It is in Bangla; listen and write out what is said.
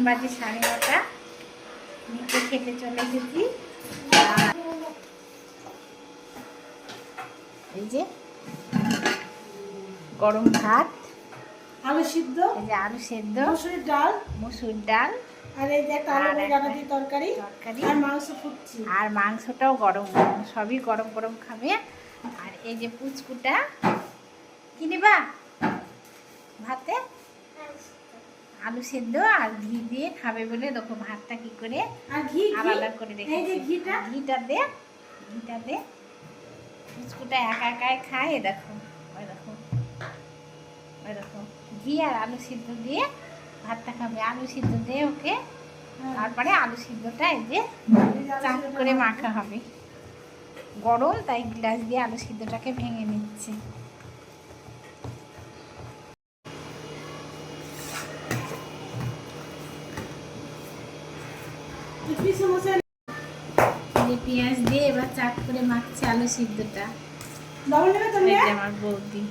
বাজে 9:30। নিচে খেতে চলে এসেছি। এই যে গরম ভাত, আলু সিদ্ধ, এই যে আলু সেদ্ধ, মসুর ডাল, আর এই যে একটা আলু ডাটা দিয়ে তরকারি, আর মাংস ফুটছে, আর মাংসটাও গরম গরম, সবই গরম গরম খাবে। আর এই যে পুচকুটা কি নেবা ভাতে, আলু সেদ্ধ আর ঘি দিয়ে খাবে বলে দেখো ভাতটা কি করে আর ঘি আলাদা করে রেখেছি। এই যে ঘিটা দে পুচকুটা একা একাই খায়। দেখো ওই দেখো ওই দেখো ঘি আর আলু সিদ্ধ দিয়ে ভাতটা খাবে। আলু সিদ্ধ দিয়ে ওকে, তারপরে আলু সিদ্ধটা এই যে চাক করে মাখা হবে। গরম তাই গ্লাস দিয়ে আলু সিদ্ধটাকে ভেঙে নিচ্ছে। পেঁয়াজ দিয়ে এবার চাক করে মাখছে আলু সিদ্ধটা। আমার বৌদি